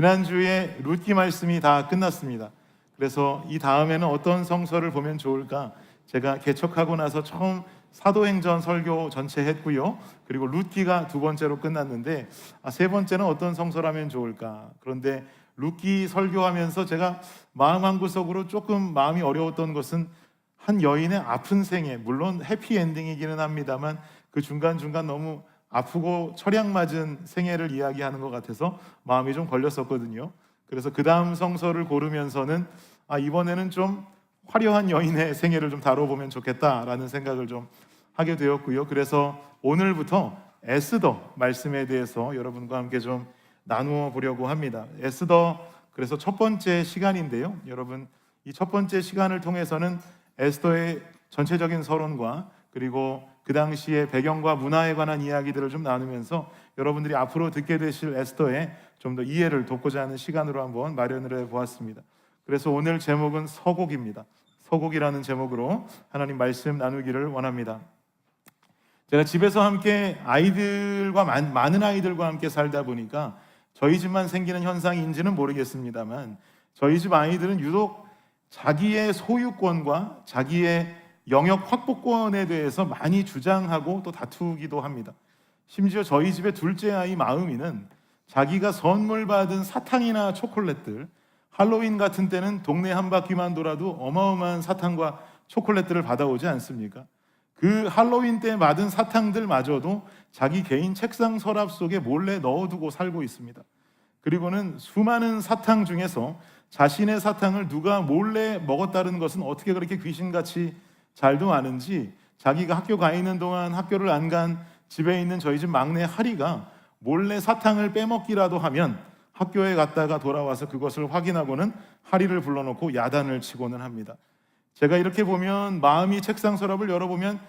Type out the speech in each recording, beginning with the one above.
지난주에 룻기 말씀이 다 끝났습니다. 그래서 이 다음에는 어떤 성서를 보면 좋을까? 제가 개척하고 나서 처음 사도행전 설교 전체 했고요. 그리고 룻기가 두 번째로 끝났는데 세 번째는 어떤 성서라면 좋을까? 그런데 룻기 설교하면서 제가 마음 한구석으로 조금 마음이 어려웠던 것은 한 여인의 아픈 생애, 물론 해피엔딩이기는 합니다만 그 중간중간 너무 아프고 철약 맞은 생애를 이야기하는 것 같아서 마음이 좀 걸렸었거든요. 그래서 그 다음 성서를 고르면서는 이번에는 좀 화려한 여인의 생애를 좀 다뤄보면 좋겠다라는 생각을 좀 하게 되었고요. 그래서 오늘부터 에스더 말씀에 대해서 여러분과 함께 좀 나누어 보려고 합니다. 에스더, 그래서 첫 번째 시간인데요. 여러분, 이 첫 번째 시간을 통해서는 에스더의 전체적인 서론과 그리고 그 당시의 배경과 문화에 관한 이야기들을 좀 나누면서 여러분들이 앞으로 듣게 되실 에스더의 좀 더 이해를 돕고자 하는 시간으로 한번 마련을 해보았습니다. 그래서 오늘 제목은 서곡입니다. 서곡이라는 제목으로 하나님 말씀 나누기를 원합니다. 제가 집에서 함께 많은 아이들과 함께 살다 보니까 저희 집만 생기는 현상인지는 모르겠습니다만 저희 집 아이들은 유독 자기의 소유권과 자기의 영역 확보권에 대해서 많이 주장하고 또 다투기도 합니다. 심지어 저희 집의 둘째 아이 마음이는 자기가 선물 받은 사탕이나 초콜릿들, 할로윈 같은 때는 동네 한 바퀴만 돌아도 어마어마한 사탕과 초콜릿들을 받아오지 않습니까? 그 할로윈 때 받은 사탕들마저도 자기 개인 책상 서랍 속에 몰래 넣어두고 살고 있습니다. 그리고는 수많은 사탕 중에서 자신의 사탕을 누가 몰래 먹었다는 것은 어떻게 그렇게 귀신같이 잘도 아는지 자기가 학교 가 있는 동안 학교를 안 간 집에 있는 저희 집 막내 하리가 몰래 사탕을 빼먹기라도 하면 학교에 갔다가 돌아와서 그것을 확인하고는 하리를 불러놓고 야단을 치고는 합니다. 제가 이렇게 보면 마음이 책상 서랍을 열어보면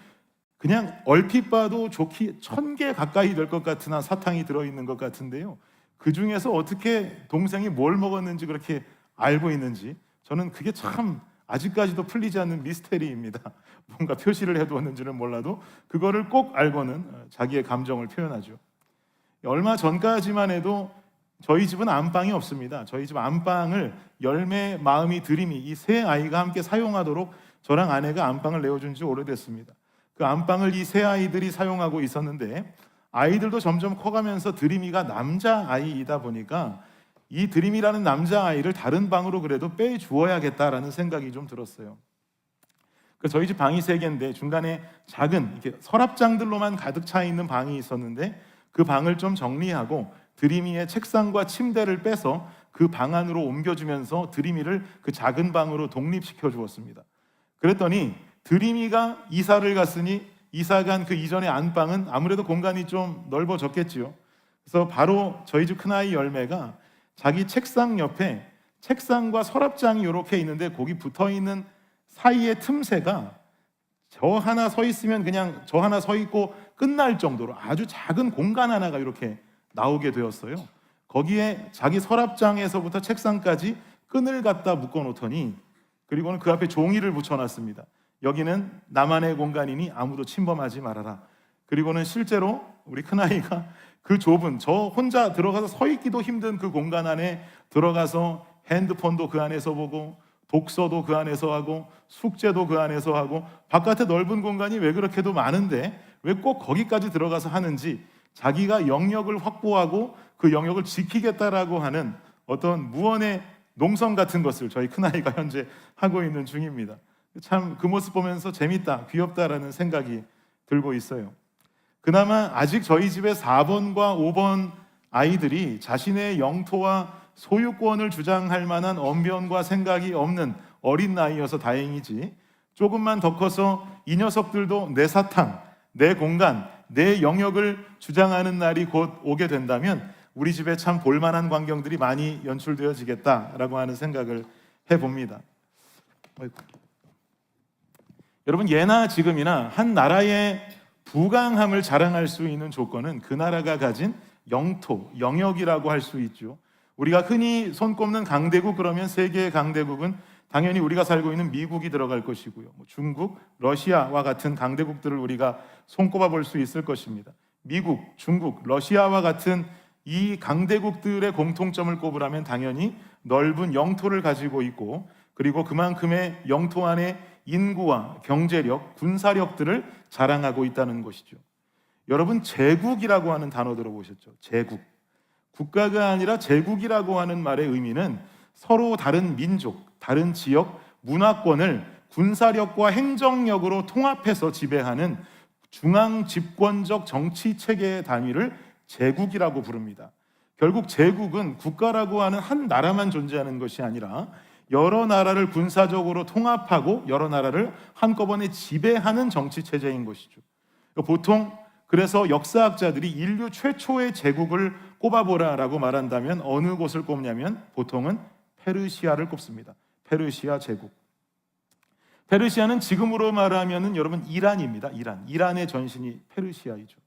그냥 얼핏 봐도 좋기 1000개 가까이 될 것 같은 한 사탕이 들어있는 것 같은데요. 그 중에서 어떻게 동생이 뭘 먹었는지 그렇게 알고 있는지 저는 그게 참 아직까지도 풀리지 않는 미스테리입니다. 뭔가 표시를 해두었는지는 몰라도 그거를 꼭 알고는 자기의 감정을 표현하죠. 얼마 전까지만 해도 저희 집은 안방이 없습니다. 저희 집 안방을 열매, 마음이, 드림이 이 세 아이가 함께 사용하도록 저랑 아내가 안방을 내어준 지 오래됐습니다. 그 안방을 이 세 아이들이 사용하고 있었는데 아이들도 점점 커가면서 드림이가 남자아이이다 보니까 이 드림이라는 남자아이를 다른 방으로 그래도 빼주어야겠다라는 생각이 좀 들었어요. 저희 집 방이 3개인데 중간에 작은 이렇게 서랍장들로만 가득 차 있는 방이 있었는데 그 방을 좀 정리하고 드림이의 책상과 침대를 빼서 그 방 안으로 옮겨주면서 드림이를 그 작은 방으로 독립시켜 주었습니다. 그랬더니 드림이가 이사를 갔으니 이사 간 그 이전의 안방은 아무래도 공간이 좀 넓어졌겠지요. 그래서 바로 저희 집 큰아이 열매가 자기 책상 옆에 책상과 서랍장이 이렇게 있는데 거기 붙어있는 사이의 틈새가 저 하나 서 있으면 그냥 저 하나 서 있고 끝날 정도로 아주 작은 공간 하나가 이렇게 나오게 되었어요. 거기에 자기 서랍장에서부터 책상까지 끈을 갖다 묶어놓더니 그리고는 그 앞에 종이를 붙여놨습니다. 여기는 나만의 공간이니 아무도 침범하지 말아라. 그리고는 실제로 우리 큰아이가 그 좁은 저 혼자 들어가서 서 있기도 힘든 그 공간 안에 들어가서 핸드폰도 그 안에서 보고 독서도 그 안에서 하고 숙제도 그 안에서 하고 바깥에 넓은 공간이 왜 그렇게도 많은데 왜 꼭 거기까지 들어가서 하는지 자기가 영역을 확보하고 그 영역을 지키겠다라고 하는 어떤 무언의 농성 같은 것을 저희 큰아이가 현재 하고 있는 중입니다. 참 그 모습 보면서 재밌다, 귀엽다라는 생각이 들고 있어요. 그나마 아직 저희 집의 4번과 5번 아이들이 자신의 영토와 소유권을 주장할 만한 언변과 생각이 없는 어린 나이여서 다행이지 조금만 더 커서 이 녀석들도 내 사탕, 내 공간, 내 영역을 주장하는 날이 곧 오게 된다면 우리 집에 참 볼만한 광경들이 많이 연출되어지겠다라고 하는 생각을 해봅니다. 여러분, 예나 지금이나 한 나라의 부강함을 자랑할 수 있는 조건은 그 나라가 가진 영토, 영역이라고 할 수 있죠. 우리가 흔히 손꼽는 강대국 그러면 세계의 강대국은 당연히 우리가 살고 있는 미국이 들어갈 것이고요. 중국, 러시아와 같은 강대국들을 우리가 손꼽아 볼 수 있을 것입니다. 미국, 중국, 러시아와 같은 이 강대국들의 공통점을 꼽으라면 당연히 넓은 영토를 가지고 있고, 그리고 그만큼의 영토 안에 인구와 경제력, 군사력들을 자랑하고 있다는 것이죠. 여러분, 제국이라고 하는 단어 들어보셨죠? 제국. 국가가 아니라 제국이라고 하는 말의 의미는 서로 다른 민족, 다른 지역, 문화권을 군사력과 행정력으로 통합해서 지배하는 중앙 집권적 정치 체계의 단위를 제국이라고 부릅니다. 결국 제국은 국가라고 하는 한 나라만 존재하는 것이 아니라 여러 나라를 군사적으로 통합하고 여러 나라를 한꺼번에 지배하는 정치 체제인 것이죠. 보통 그래서 역사학자들이 인류 최초의 제국을 꼽아보라라고 말한다면 어느 곳을 꼽냐면 보통은 페르시아를 꼽습니다. 페르시아 제국. 페르시아는 지금으로 말하면은 여러분 이란입니다. 이란의 전신이 페르시아이죠.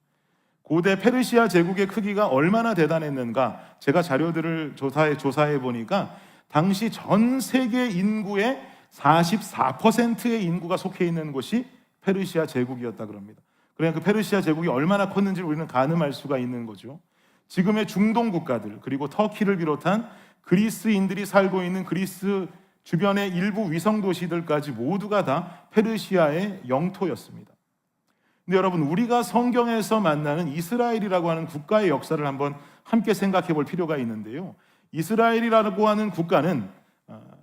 고대 페르시아 제국의 크기가 얼마나 대단했는가, 제가 자료들을 조사해 보니까 당시 전 세계 인구의 44%의 인구가 속해 있는 곳이 페르시아 제국이었다 그럽니다. 그러니까 그 페르시아 제국이 얼마나 컸는지를 우리는 가늠할 수가 있는 거죠. 지금의 중동 국가들, 그리고 터키를 비롯한 그리스인들이 살고 있는 그리스 주변의 일부 위성 도시들까지 모두가 다 페르시아의 영토였습니다. 근데 여러분, 우리가 성경에서 만나는 이스라엘이라고 하는 국가의 역사를 한번 함께 생각해 볼 필요가 있는데요. 이스라엘이라고 하는 국가는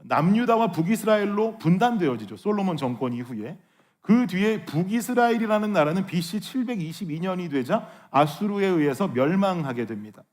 남유다와 북이스라엘로 분단되어지죠. 솔로몬 정권 이후에. 그 뒤에 북이스라엘이라는 나라는 BC 722년이 되자 아수르에 의해서 멸망하게 됩니다.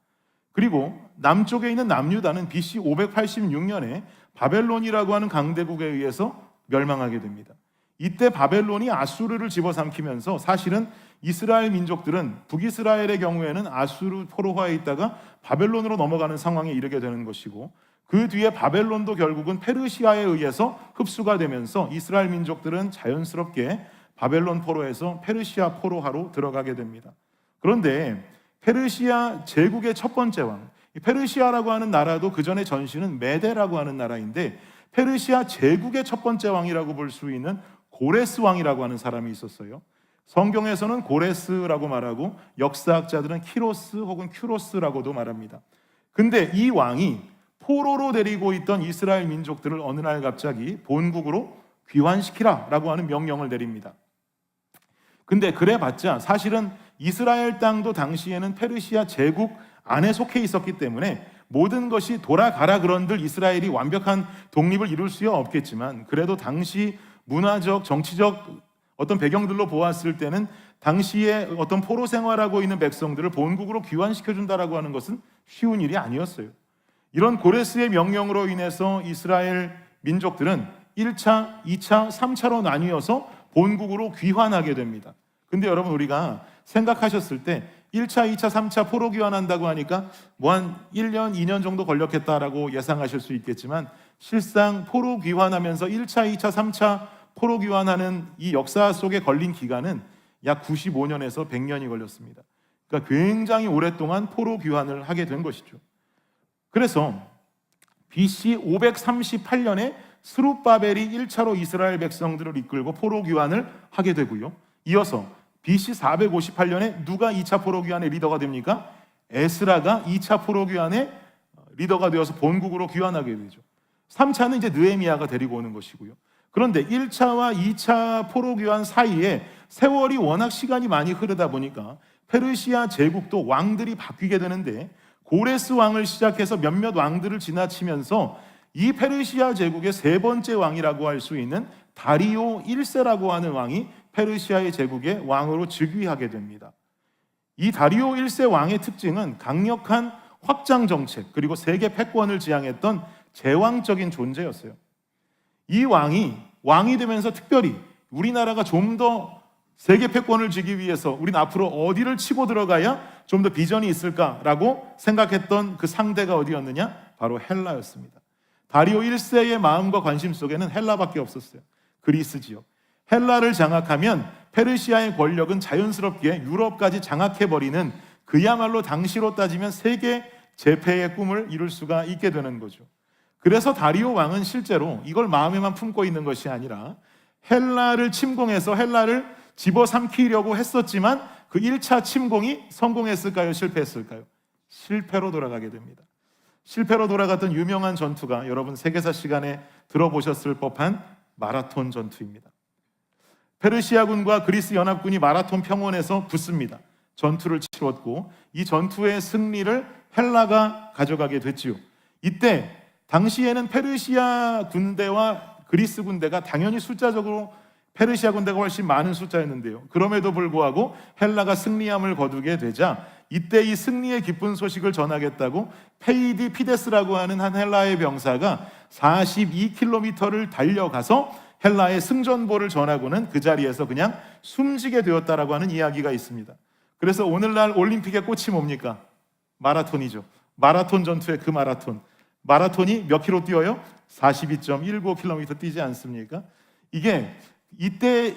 그리고 남쪽에 있는 남유다는 BC 586년에 바벨론이라고 하는 강대국에 의해서 멸망하게 됩니다. 이때 바벨론이 아수르를 집어삼키면서 사실은 이스라엘 민족들은 북이스라엘의 경우에는 아수르 포로화에 있다가 바벨론으로 넘어가는 상황에 이르게 되는 것이고, 그 뒤에 바벨론도 결국은 페르시아에 의해서 흡수가 되면서 이스라엘 민족들은 자연스럽게 바벨론 포로에서 페르시아 포로화로 들어가게 됩니다. 그런데 페르시아 제국의 첫 번째 왕, 페르시아라고 하는 나라도 그 전에 전신은 메데라고 하는 나라인데, 페르시아 제국의 첫 번째 왕이라고 볼 수 있는 고레스 왕이라고 하는 사람이 있었어요. 성경에서는 고레스라고 말하고 역사학자들은 키로스 혹은 큐로스라고도 말합니다. 근데 이 왕이 포로로 데리고 있던 이스라엘 민족들을 어느 날 갑자기 본국으로 귀환시키라라고 하는 명령을 내립니다. 근데 그래봤자 사실은 이스라엘 땅도 당시에는 페르시아 제국 안에 속해 있었기 때문에 모든 것이 돌아가라 그런들 이스라엘이 완벽한 독립을 이룰 수야 없겠지만, 그래도 당시 문화적, 정치적 어떤 배경들로 보았을 때는 당시에 어떤 포로 생활하고 있는 백성들을 본국으로 귀환시켜준다라고 하는 것은 쉬운 일이 아니었어요. 이런 고레스의 명령으로 인해서 이스라엘 민족들은 1차, 2차, 3차로 나뉘어서 본국으로 귀환하게 됩니다. 근데 여러분, 우리가 생각하셨을 때 1차, 2차, 3차 포로 귀환한다고 하니까 뭐 한 1년, 2년 정도 걸렸겠다라고 예상하실 수 있겠지만, 실상 포로 귀환하면서 1차, 2차, 3차 포로 귀환하는 이 역사 속에 걸린 기간은 약 95년에서 100년이 걸렸습니다. 그러니까 굉장히 오랫동안 포로 귀환을 하게 된 것이죠. 그래서 BC 538년에 스룹바벨이 1차로 이스라엘 백성들을 이끌고 포로 귀환을 하게 되고요. 이어서 BC 458년에 누가 2차 포로 귀환의 리더가 됩니까? 에스라가 2차 포로 귀환의 리더가 되어서 본국으로 귀환하게 되죠. 3차는 이제 느헤미야가 데리고 오는 것이고요. 그런데 1차와 2차 포로 귀환 사이에 세월이 워낙 시간이 많이 흐르다 보니까 페르시아 제국도 왕들이 바뀌게 되는데, 고레스 왕을 시작해서 몇몇 왕들을 지나치면서 이 페르시아 제국의 세 번째 왕이라고 할 수 있는 다리오 1세라고 하는 왕이 페르시아의 제국의 왕으로 즉위하게 됩니다. 이 다리오 1세 왕의 특징은 강력한 확장 정책, 그리고 세계 패권을 지향했던 제왕적인 존재였어요. 이 왕이 되면서 특별히 우리나라가 좀 더 세계 패권을 쥐기 위해서 우리는 앞으로 어디를 치고 들어가야 좀 더 비전이 있을까라고 생각했던 그 상대가 어디였느냐? 바로 헬라였습니다. 다리오 1세의 마음과 관심 속에는 헬라밖에 없었어요. 그리스 지역. 헬라를 장악하면 페르시아의 권력은 자연스럽게 유럽까지 장악해버리는, 그야말로 당시로 따지면 세계 제패의 꿈을 이룰 수가 있게 되는 거죠. 그래서 다리오 왕은 실제로 이걸 마음에만 품고 있는 것이 아니라 헬라를 침공해서 헬라를 집어삼키려고 했었지만, 그 1차 침공이 성공했을까요? 실패했을까요? 실패로 돌아가게 됩니다. 실패로 돌아갔던 유명한 전투가 여러분 세계사 시간에 들어보셨을 법한 마라톤 전투입니다. 페르시아군과 그리스 연합군이 마라톤 평원에서 붙습니다. 전투를 치렀고 이 전투의 승리를 헬라가 가져가게 됐지요. 이때 당시에는 페르시아 군대와 그리스 군대가 당연히 숫자적으로 페르시아 군대가 훨씬 많은 숫자였는데요. 그럼에도 불구하고 헬라가 승리함을 거두게 되자 이때 이 승리의 기쁜 소식을 전하겠다고 페이디 피데스라고 하는 한 헬라의 병사가 42km를 달려가서 헬라의 승전보를 전하고는 그 자리에서 그냥 숨지게 되었다라고 하는 이야기가 있습니다. 그래서 오늘날 올림픽의 꽃이 뭡니까? 마라톤이죠. 마라톤 전투의 그 마라톤이 몇 킬로 뛰어요? 42.19km 뛰지 않습니까? 이게 이때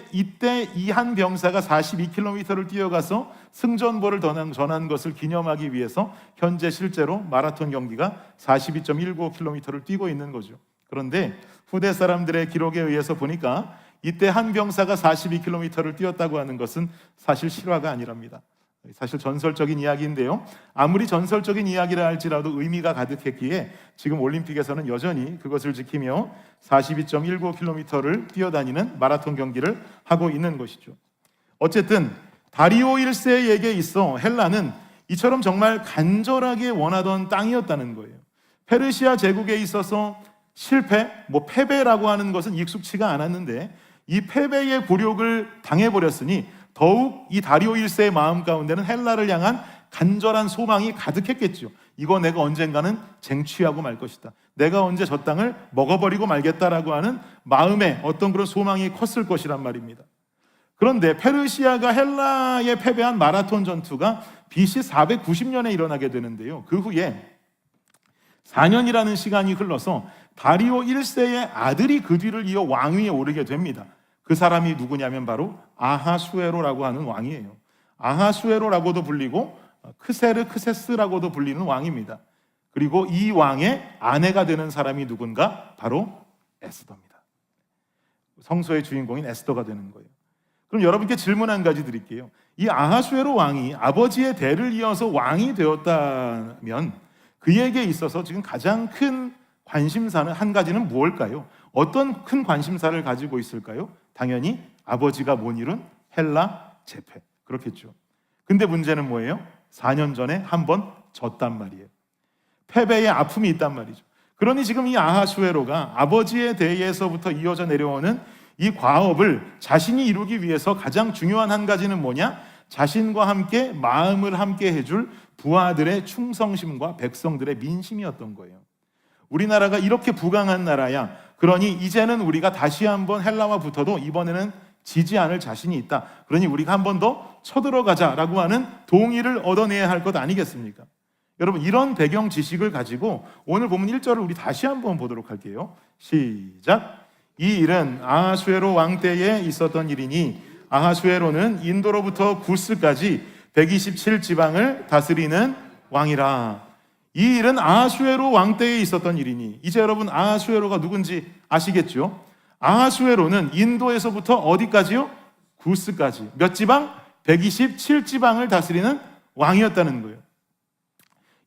이 한 병사가 42km를 뛰어가서 승전보를 전한 것을 기념하기 위해서 현재 실제로 마라톤 경기가 42.19km를 뛰고 있는 거죠. 그런데 후대 사람들의 기록에 의해서 보니까 이때 한 병사가 42km를 뛰었다고 하는 것은 사실 실화가 아니랍니다. 사실 전설적인 이야기인데요. 아무리 전설적인 이야기라 할지라도 의미가 가득했기에 지금 올림픽에서는 여전히 그것을 지키며 42.19km를 뛰어다니는 마라톤 경기를 하고 있는 것이죠. 어쨌든 다리오 1세에게 있어 헬라는 이처럼 정말 간절하게 원하던 땅이었다는 거예요. 페르시아 제국에 있어서 실패, 패배라고 하는 것은 익숙치가 않았는데 이 패배의 굴욕을 당해버렸으니 더욱 이 다리오 1세의 마음 가운데는 헬라를 향한 간절한 소망이 가득했겠죠. 이거 내가 언젠가는 쟁취하고 말 것이다. 내가 언제 저 땅을 먹어버리고 말겠다라고 하는 마음에 어떤 그런 소망이 컸을 것이란 말입니다. 그런데 페르시아가 헬라에 패배한 마라톤 전투가 BC 490년에 일어나게 되는데요. 그 후에 4년이라는 시간이 흘러서 다리오 1세의 아들이 그 뒤를 이어 왕위에 오르게 됩니다. 그 사람이 누구냐면 바로 아하수에로라고 하는 왕이에요. 아하수에로라고도 불리고 크세르크세스라고도 불리는 왕입니다. 그리고 이 왕의 아내가 되는 사람이 누군가? 바로 에스더입니다. 성서의 주인공인 에스더가 되는 거예요. 그럼 여러분께 질문 한 가지 드릴게요. 이 아하수에로 왕이 아버지의 대를 이어서 왕이 되었다면 그에게 있어서 지금 가장 큰 관심사는 한 가지는 무엇일까요? 어떤 큰 관심사를 가지고 있을까요? 당연히 아버지가 못 이룬 헬라 재패, 그렇겠죠. 근데 문제는 뭐예요? 4년 전에 한번 졌단 말이에요. 패배의 아픔이 있단 말이죠. 그러니 지금 이 아하수에로가 아버지의 대에서부터 이어져 내려오는 이 과업을 자신이 이루기 위해서 가장 중요한 한 가지는 뭐냐? 자신과 함께 마음을 함께 해줄 부하들의 충성심과 백성들의 민심이었던 거예요. 우리나라가 이렇게 부강한 나라야. 그러니 이제는 우리가 다시 한번 헬라와 붙어도 이번에는 지지 않을 자신이 있다. 그러니 우리가 한 번 더 쳐들어가자라고 하는 동의를 얻어내야 할 것 아니겠습니까? 여러분, 이런 배경 지식을 가지고 오늘 본문 1절을 우리 다시 한번 보도록 할게요. 시작. 이 일은 아하수에로 왕 때에 있었던 일이니 아하수에로는 인도로부터 구스까지 127지방을 다스리는 왕이라. 이 일은 아하수에로 왕 때에 있었던 일이니, 이제 여러분 아하수에로가 누군지 아시겠죠? 아하수에로는 인도에서부터 어디까지요? 구스까지. 몇 지방? 127지방을 다스리는 왕이었다는 거예요.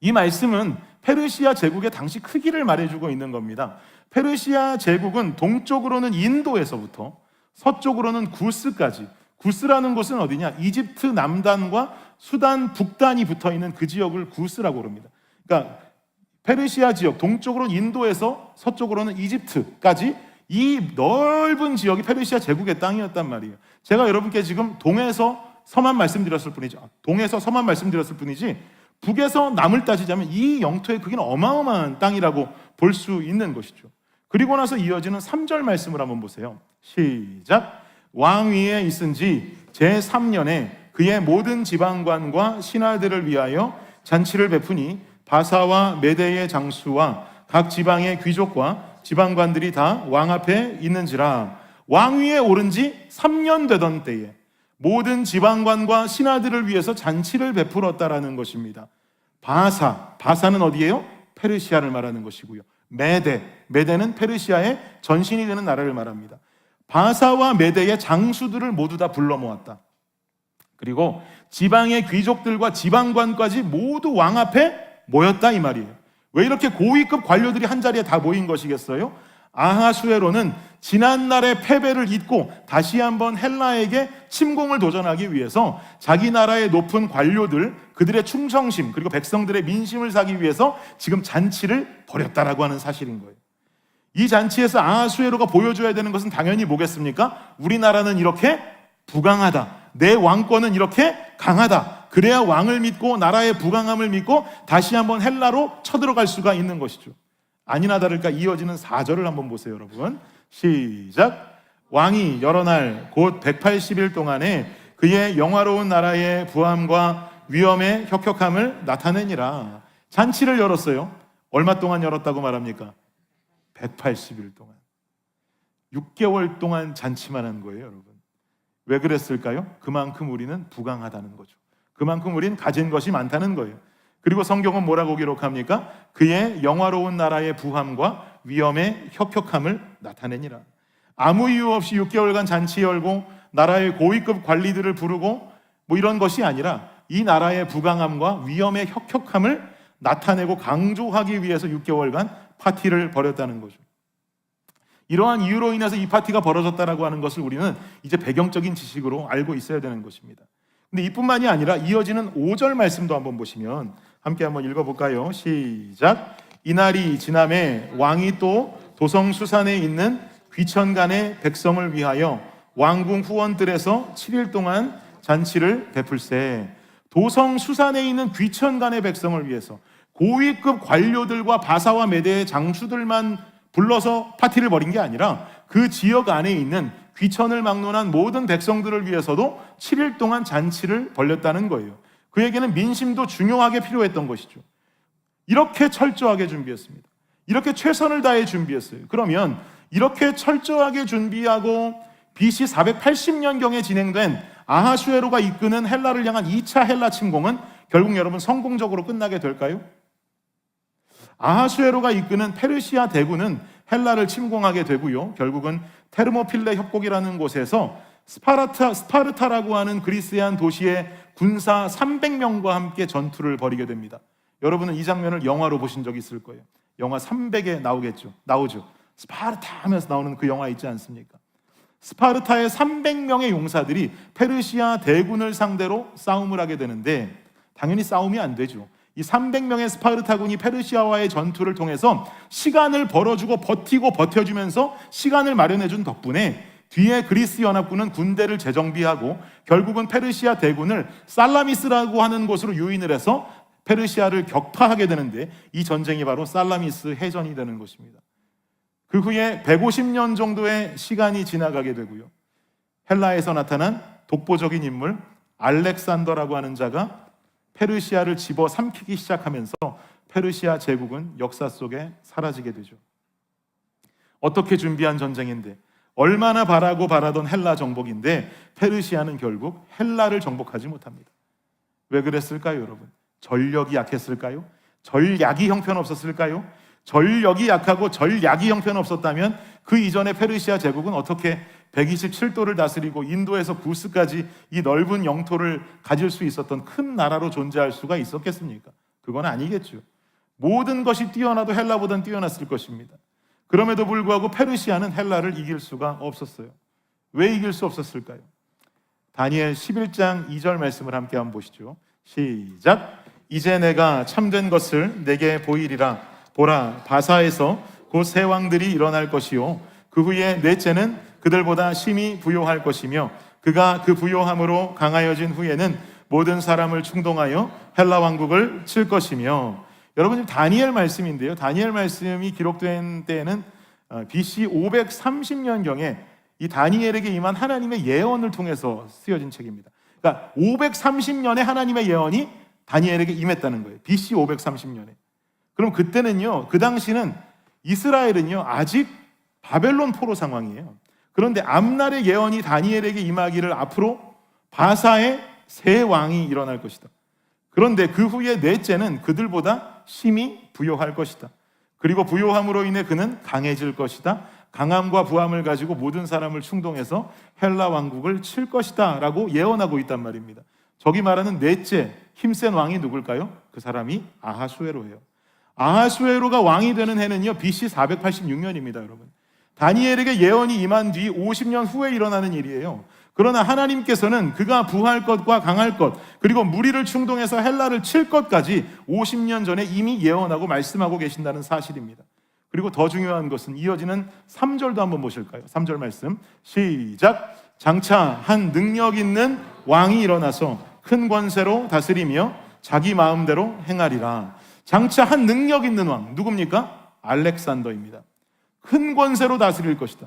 이 말씀은 페르시아 제국의 당시 크기를 말해주고 있는 겁니다. 페르시아 제국은 동쪽으로는 인도에서부터 서쪽으로는 구스까지. 구스라는 곳은 어디냐? 이집트 남단과 수단 북단이 붙어있는 그 지역을 구스라고 합니다. 그러니까 페르시아 지역, 동쪽으로는 인도에서 서쪽으로는 이집트까지 이 넓은 지역이 페르시아 제국의 땅이었단 말이에요. 제가 여러분께 지금 동에서 서만 말씀드렸을 뿐이죠. 동에서 서만 말씀드렸을 뿐이지 북에서 남을 따지자면 이 영토의 크기는 어마어마한 땅이라고 볼 수 있는 것이죠. 그리고 나서 이어지는 3절 말씀을 한번 보세요. 시작. 왕위에 있은 지 제3년에 그의 모든 지방관과 신하들을 위하여 잔치를 베푸니 바사와 메대의 장수와 각 지방의 귀족과 지방관들이 다 왕 앞에 있는지라. 왕위에 오른 지 3년 되던 때에 모든 지방관과 신하들을 위해서 잔치를 베풀었다라는 것입니다. 바사는 어디예요? 페르시아를 말하는 것이고요. 메대는 페르시아의 전신이 되는 나라를 말합니다. 바사와 메대의 장수들을 모두 다 불러 모았다. 그리고 지방의 귀족들과 지방관까지 모두 왕 앞에 모였다 이 말이에요. 왜 이렇게 고위급 관료들이 한자리에 다 모인 것이겠어요? 아하수에로는 지난날의 패배를 잊고 다시 한번 헬라에게 침공을 도전하기 위해서 자기 나라의 높은 관료들, 그들의 충성심, 그리고 백성들의 민심을 사기 위해서 지금 잔치를 벌였다라고 하는 사실인 거예요. 이 잔치에서 아하수에로가 보여줘야 되는 것은 당연히 뭐겠습니까? 우리나라는 이렇게 부강하다, 내 왕권은 이렇게 강하다, 그래야 왕을 믿고 나라의 부강함을 믿고 다시 한번 헬라로 쳐들어갈 수가 있는 것이죠. 아니나 다를까 이어지는 4절을 한번 보세요, 여러분. 시작. 왕이 여러 날 곧 180일 동안에 그의 영화로운 나라의 부함과 위엄의 혁혁함을 나타내니라. 잔치를 열었어요. 얼마 동안 열었다고 말합니까? 180일 동안. 6개월 동안 잔치만 한 거예요, 여러분. 왜 그랬을까요? 그만큼 우리는 부강하다는 거죠. 그만큼 우리는 가진 것이 많다는 거예요. 그리고 성경은 뭐라고 기록합니까? 그의 영화로운 나라의 부함과 위엄의 혁혁함을 나타내니라. 아무 이유 없이 6개월간 잔치 열고 나라의 고위급 관리들을 부르고 뭐 이런 것이 아니라 이 나라의 부강함과 위엄의 혁혁함을 나타내고 강조하기 위해서 6개월간 파티를 벌였다는 거죠. 이러한 이유로 인해서 이 파티가 벌어졌다라고 하는 것을 우리는 이제 배경적인 지식으로 알고 있어야 되는 것입니다. 근데 이뿐만이 아니라 이어지는 5절 말씀도 한번 보시면 함께 한번 읽어볼까요? 시작. 이날이 지남에 왕이 또 도성 수산에 있는 귀천간의 백성을 위하여 왕궁 후원들에서 7일 동안 잔치를 베풀세. 도성 수산에 있는 귀천간의 백성을 위해서 고위급 관료들과 바사와 메대의 장수들만 불러서 파티를 벌인 게 아니라 그 지역 안에 있는 귀천을 막론한 모든 백성들을 위해서도 7일 동안 잔치를 벌였다는 거예요. 그에게는 민심도 중요하게 필요했던 것이죠. 이렇게 철저하게 준비했습니다. 이렇게 최선을 다해 준비했어요. 그러면 이렇게 철저하게 준비하고 BC 480년경에 진행된 아하수에로가 이끄는 헬라를 향한 2차 헬라 침공은 결국 여러분 성공적으로 끝나게 될까요? 아하수에로가 이끄는 페르시아 대군은 헬라를 침공하게 되고요. 결국은 테르모필레 협곡이라는 곳에서 스파르타라고 하는 그리스의 한 도시의 군사 300명과 함께 전투를 벌이게 됩니다. 여러분은 이 장면을 영화로 보신 적이 있을 거예요. 영화 300에 나오죠. 스파르타 하면서 나오는 그 영화 있지 않습니까? 스파르타의 300명의 용사들이 페르시아 대군을 상대로 싸움을 하게 되는데 당연히 싸움이 안 되죠. 이 300명의 스파르타군이 페르시아와의 전투를 통해서 시간을 벌어주고 버텨주면서 시간을 마련해준 덕분에 뒤에 그리스 연합군은 군대를 재정비하고 결국은 페르시아 대군을 살라미스라고 하는 곳으로 유인을 해서 페르시아를 격파하게 되는데 이 전쟁이 바로 살라미스 해전이 되는 것입니다. 그 후에 150년 정도의 시간이 지나가게 되고요. 헬라에서 나타난 독보적인 인물 알렉산더라고 하는 자가 페르시아를 집어삼키기 시작하면서 페르시아 제국은 역사 속에 사라지게 되죠. 어떻게 준비한 전쟁인데 얼마나 바라던 헬라 정복인데 페르시아는 결국 헬라를 정복하지 못합니다. 왜 그랬을까요, 여러분? 전력이 약했을까요? 전략이 형편없었을까요? 전력이 약하고 전략이 형편없었다면 그 이전에 페르시아 제국은 어떻게 127도를 다스리고 인도에서 구스까지 이 넓은 영토를 가질 수 있었던 큰 나라로 존재할 수가 있었겠습니까? 그건 아니겠죠. 모든 것이 뛰어나도 헬라보다는 뛰어났을 것입니다. 그럼에도 불구하고 페르시아는 헬라를 이길 수가 없었어요. 왜 이길 수 없었을까요? 다니엘 11장 2절 말씀을 함께 한번 보시죠. 시작. 이제 내가 참된 것을 내게 보이리라. 보라, 바사에서 곧 새 왕들이 일어날 것이요 그 후에 넷째는 그들보다 심히 부요할 것이며 그가 그 부요함으로 강하여진 후에는 모든 사람을 충동하여 헬라 왕국을 칠 것이며. 여러분 지금 다니엘 말씀인데요. 다니엘 말씀이 기록된 때에는 BC 530년경에 이 다니엘에게 임한 하나님의 예언을 통해서 쓰여진 책입니다. 그러니까 530년에 하나님의 예언이 다니엘에게 임했다는 거예요. BC 530년에. 그럼 그때는요, 그 당시는 이스라엘은요 아직 바벨론 포로 상황이에요. 그런데 앞날의 예언이 다니엘에게 임하기를 앞으로 바사의 새 왕이 일어날 것이다. 그런데 그 후에 넷째는 그들보다 심히 부요할 것이다. 그리고 부요함으로 인해 그는 강해질 것이다. 강함과 부함을 가지고 모든 사람을 충동해서 헬라 왕국을 칠 것이다 라고 예언하고 있단 말입니다. 저기 말하는 넷째 힘센 왕이 누굴까요? 그 사람이 아하수에로예요. 아하수에로가 왕이 되는 해는요 BC 486년입니다. 여러분, 다니엘에게 예언이 임한 뒤 50년 후에 일어나는 일이에요. 그러나 하나님께서는 그가 부할 것과 강할 것, 그리고 무리를 충동해서 헬라를 칠 것까지 50년 전에 이미 예언하고 말씀하고 계신다는 사실입니다. 그리고 더 중요한 것은 이어지는 3절도 한번 보실까요? 3절 말씀 시작. 장차 한 능력 있는 왕이 일어나서 큰 권세로 다스리며 자기 마음대로 행하리라. 장차 한 능력 있는 왕, 누굽니까? 알렉산더입니다. 큰 권세로 다스릴 것이다.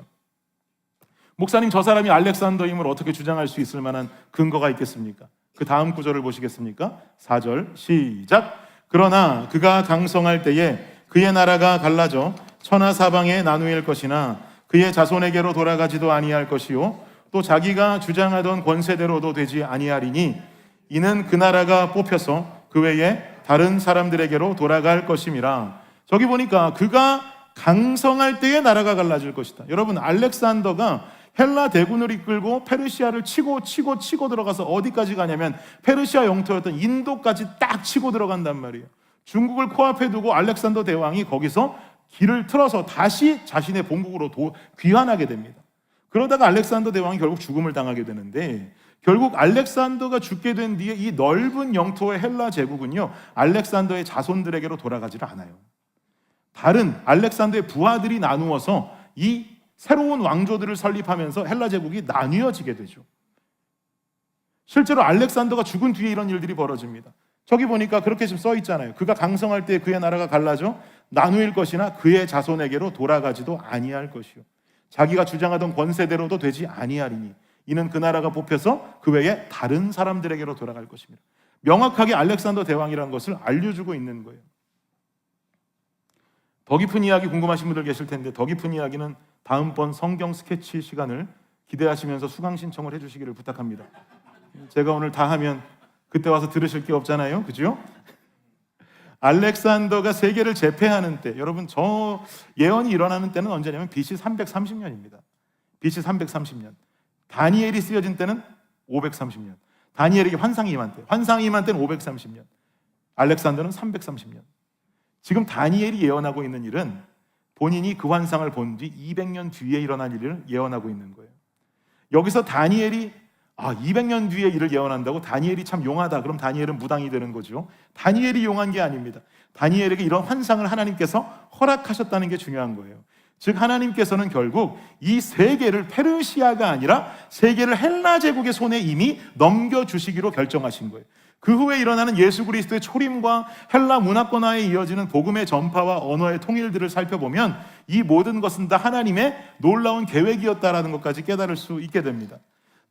목사님, 저 사람이 알렉산더임을 어떻게 주장할 수 있을 만한 근거가 있겠습니까? 그 다음 구절을 보시겠습니까? 4절 시작. 그러나 그가 강성할 때에 그의 나라가 갈라져 천하 사방에 나누일 것이나 그의 자손에게로 돌아가지도 아니할 것이요 또 자기가 주장하던 권세대로도 되지 아니하리니 이는 그 나라가 뽑혀서 그 외에 다른 사람들에게로 돌아갈 것임이라. 저기 보니까 그가 강성할 때에 나라가 갈라질 것이다. 여러분, 알렉산더가 헬라 대군을 이끌고 페르시아를 치고 들어가서 어디까지 가냐면 페르시아 영토였던 인도까지 딱 치고 들어간단 말이에요. 중국을 코앞에 두고 알렉산더 대왕이 거기서 길을 틀어서 다시 자신의 본국으로 귀환하게 됩니다. 그러다가 알렉산더 대왕이 결국 죽음을 당하게 되는데, 결국 알렉산더가 죽게 된 뒤에 이 넓은 영토의 헬라 제국은요 알렉산더의 자손들에게로 돌아가지를 않아요. 다른 알렉산더의 부하들이 나누어서 이 새로운 왕조들을 설립하면서 헬라 제국이 나뉘어지게 되죠. 실제로 알렉산더가 죽은 뒤에 이런 일들이 벌어집니다. 저기 보니까 그렇게 지금 써 있잖아요. 그가 강성할 때 그의 나라가 갈라져 나누일 것이나 그의 자손에게로 돌아가지도 아니할 것이요 자기가 주장하던 권세대로도 되지 아니하리니 이는 그 나라가 뽑혀서 그 외에 다른 사람들에게로 돌아갈 것입니다. 명확하게 알렉산더 대왕이라는 것을 알려주고 있는 거예요. 더 깊은 이야기 궁금하신 분들 계실 텐데, 더 깊은 이야기는 다음번 성경 스케치 시간을 기대하시면서 수강 신청을 해주시기를 부탁합니다. 제가 오늘 다 하면 그때 와서 들으실 게 없잖아요, 그죠? 알렉산더가 세계를 제패하는 때, 여러분 저 예언이 일어나는 때는 언제냐면 BC 330년입니다. BC 330년. 다니엘이 쓰여진 때는 530년. 다니엘에게 환상이 임한 때, 환상이 임한 때는 530년. 알렉산더는 330년. 지금 다니엘이 예언하고 있는 일은 본인이 그 환상을 본 뒤 200년 뒤에 일어날 일을 예언하고 있는 거예요. 여기서 다니엘이 200년 뒤에 일을 예언한다고 다니엘이 참 용하다, 그럼 다니엘은 무당이 되는 거죠. 다니엘이 용한 게 아닙니다. 다니엘에게 이런 환상을 하나님께서 허락하셨다는 게 중요한 거예요. 즉 하나님께서는 결국 이 세계를 페르시아가 아니라 세계를 헬라 제국의 손에 이미 넘겨주시기로 결정하신 거예요. 그 후에 일어나는 예수 그리스도의 초림과 헬라 문화권화에 이어지는 복음의 전파와 언어의 통일들을 살펴보면 이 모든 것은 다 하나님의 놀라운 계획이었다라는 것까지 깨달을 수 있게 됩니다.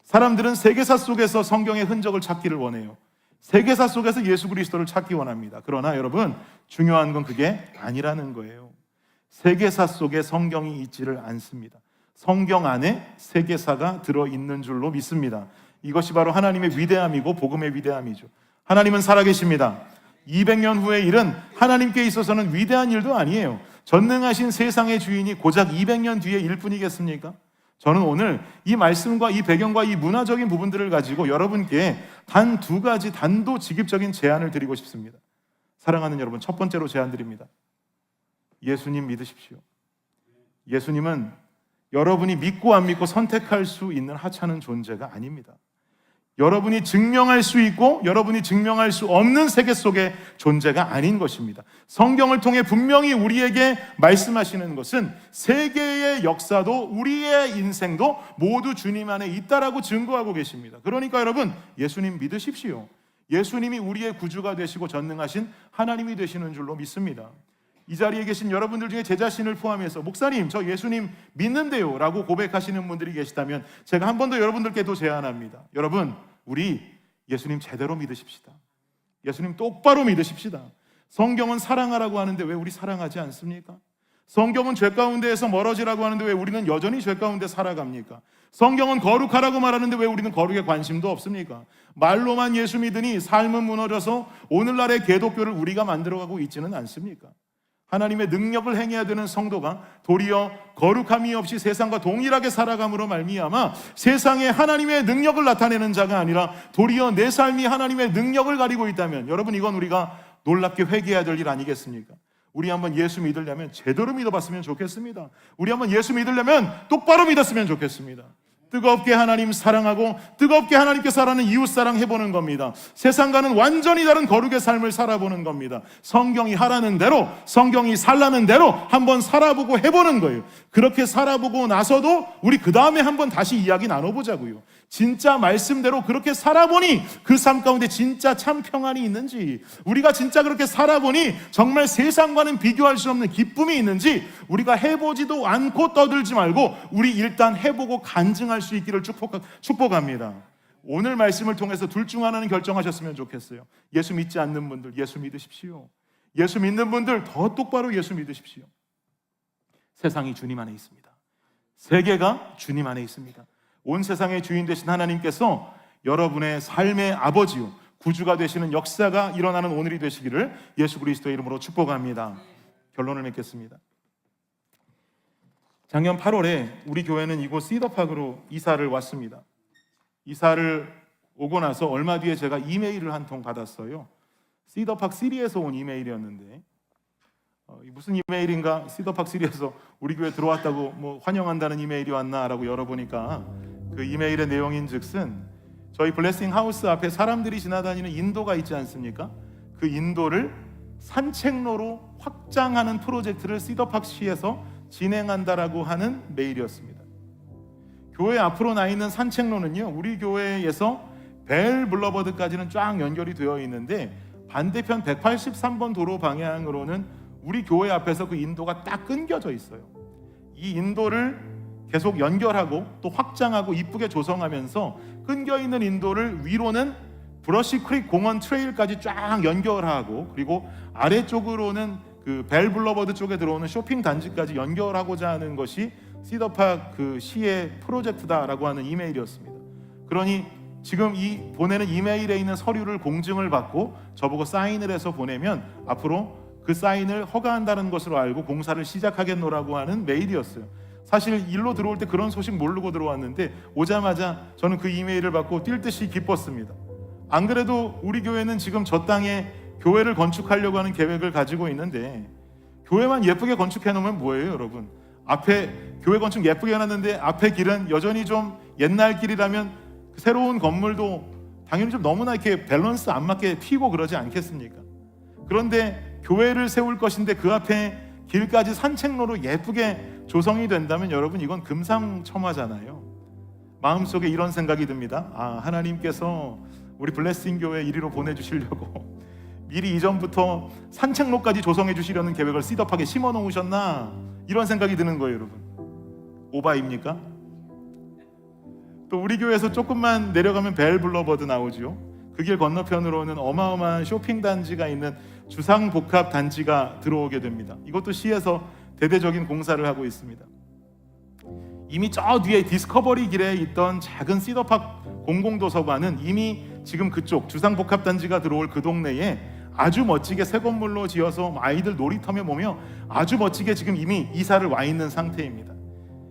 사람들은 세계사 속에서 성경의 흔적을 찾기를 원해요. 세계사 속에서 예수 그리스도를 찾기 원합니다. 그러나 여러분, 중요한 건 그게 아니라는 거예요. 세계사 속에 성경이 있지를 않습니다. 성경 안에 세계사가 들어있는 줄로 믿습니다. 이것이 바로 하나님의 위대함이고 복음의 위대함이죠. 하나님은 살아계십니다. 200년 후의 일은 하나님께 있어서는 위대한 일도 아니에요. 전능하신 세상의 주인이 고작 200년 뒤의 일 뿐이겠습니까? 저는 오늘 이 말씀과 이 배경과 이 문화적인 부분들을 가지고 여러분께 단 두 가지 단도직입적인 제안을 드리고 싶습니다. 사랑하는 여러분, 첫 번째로 제안 드립니다. 예수님 믿으십시오. 예수님은 여러분이 믿고 안 믿고 선택할 수 있는 하찮은 존재가 아닙니다. 여러분이 증명할 수 있고 여러분이 증명할 수 없는 세계 속의 존재가 아닌 것입니다. 성경을 통해 분명히 우리에게 말씀하시는 것은 세계의 역사도 우리의 인생도 모두 주님 안에 있다라고 증거하고 계십니다. 그러니까 여러분, 예수님 믿으십시오. 예수님이 우리의 구주가 되시고 전능하신 하나님이 되시는 줄로 믿습니다. 이 자리에 계신 여러분들 중에 제 자신을 포함해서 목사님, 저 예수님 믿는데요 라고 고백하시는 분들이 계시다면 제가 한 번 더 여러분들께도 제안합니다. 여러분, 우리 예수님 제대로 믿으십시다. 예수님 똑바로 믿으십시다. 성경은 사랑하라고 하는데 왜 우리 사랑하지 않습니까? 성경은 죄 가운데에서 멀어지라고 하는데 왜 우리는 여전히 죄 가운데 살아갑니까? 성경은 거룩하라고 말하는데 왜 우리는 거룩에 관심도 없습니까? 말로만 예수 믿으니 삶은 무너져서 오늘날의 개독교를 우리가 만들어가고 있지는 않습니까? 하나님의 능력을 행해야 되는 성도가 도리어 거룩함이 없이 세상과 동일하게 살아감으로 말미암아 세상에 하나님의 능력을 나타내는 자가 아니라 도리어 내 삶이 하나님의 능력을 가리고 있다면, 여러분, 이건 우리가 놀랍게 회개해야 될 일 아니겠습니까? 우리 한번 예수 믿으려면 제대로 믿어봤으면 좋겠습니다. 우리 한번 예수 믿으려면 똑바로 믿었으면 좋겠습니다. 뜨겁게 하나님 사랑하고 뜨겁게 하나님께 살아가는 이웃사랑 해보는 겁니다. 세상과는 완전히 다른 거룩의 삶을 살아보는 겁니다. 성경이 하라는 대로, 성경이 살라는 대로 한번 살아보고 해보는 거예요. 그렇게 살아보고 나서도 우리 그 다음에 한번 다시 이야기 나눠보자고요. 진짜 말씀대로 그렇게 살아보니 그 삶 가운데 진짜 참 평안이 있는지, 우리가 진짜 그렇게 살아보니 정말 세상과는 비교할 수 없는 기쁨이 있는지, 우리가 해보지도 않고 떠들지 말고 우리 일단 해보고 간증할 수 있기를 축복합니다. 오늘 말씀을 통해서 둘 중 하나는 결정하셨으면 좋겠어요. 예수 믿지 않는 분들 예수 믿으십시오. 예수 믿는 분들 더 똑바로 예수 믿으십시오. 세상이 주님 안에 있습니다. 세계가 주님 안에 있습니다. 온 세상의 주인 되신 하나님께서 여러분의 삶의 아버지요 구주가 되시는 역사가 일어나는 오늘이 되시기를 예수 그리스도의 이름으로 축복합니다. 결론을 맺겠습니다. 작년 8월에 우리 교회는 이곳 시더팍으로 이사를 왔습니다. 이사를 오고 나서 얼마 뒤에 제가 이메일을 한 통 받았어요. 시더팍 시리에서 온 이메일이었는데 무슨 이메일인가, 시더팍 시리에서 우리 교회 들어왔다고 뭐 환영한다는 이메일이 왔나라고 열어보니까 그 이메일의 내용인즉슨 저희 블레싱 하우스 앞에 사람들이 지나다니는 인도가 있지 않습니까? 그 인도를 산책로로 확장하는 프로젝트를 시더팍시에서 진행한다라고 하는 메일이었습니다. 교회 앞으로 나 있는 산책로는요, 우리 교회에서 벨 블러버드까지는 쫙 연결이 되어 있는데 반대편 183번 도로 방향으로는 우리 교회 앞에서 그 인도가 딱 끊겨져 있어요. 이 인도를 계속 연결하고 또 확장하고 이쁘게 조성하면서 끊겨있는 인도를 위로는 브러시 크릭 공원 트레일까지 쫙 연결하고, 그리고 아래쪽으로는 그 벨 블러버드 쪽에 들어오는 쇼핑 단지까지 연결하고자 하는 것이 시더팍 그 시의 프로젝트다라고 하는 이메일이었습니다. 그러니 지금 이 보내는 이메일에 있는 서류를 공증을 받고 저보고 사인을 해서 보내면 앞으로 그 사인을 허가한다는 것으로 알고 공사를 시작하겠노라고 하는 메일이었어요. 사실 일로 들어올 때 그런 소식 모르고 들어왔는데 오자마자 저는 그 이메일을 받고 뛸 듯이 기뻤습니다. 안 그래도 우리 교회는 지금 저 땅에 교회를 건축하려고 하는 계획을 가지고 있는데, 교회만 예쁘게 건축해 놓으면 뭐예요, 여러분? 앞에 교회 건축 예쁘게 해놨는데 앞에 길은 여전히 좀 옛날 길이라면 새로운 건물도 당연히 좀 너무나 이렇게 밸런스 안 맞게 튀고 그러지 않겠습니까? 그런데 교회를 세울 것인데 그 앞에 길까지 산책로로 예쁘게 조성이 된다면 여러분, 이건 금상첨화잖아요. 마음속에 이런 생각이 듭니다. 아, 하나님께서 우리 블레싱 교회 이리로 보내주시려고 미리 이전부터 산책로까지 조성해 주시려는 계획을 시더팍에 심어 놓으셨나, 이런 생각이 드는 거예요. 여러분, 오바입니까? 또 우리 교회에서 조금만 내려가면 벨 블러버드 나오죠. 그 길 건너편으로는 어마어마한 쇼핑 단지가 있는 주상복합 단지가 들어오게 됩니다. 이것도 시에서 대대적인 공사를 하고 있습니다. 이미 저 뒤에 디스커버리 길에 있던 작은 시더팍 공공도서관은 이미 지금 그쪽 주상복합 단지가 들어올 그 동네에 아주 멋지게 새 건물로 지어서 아이들 놀이터며 보며 아주 멋지게 지금 이미 이사를 와 있는 상태입니다.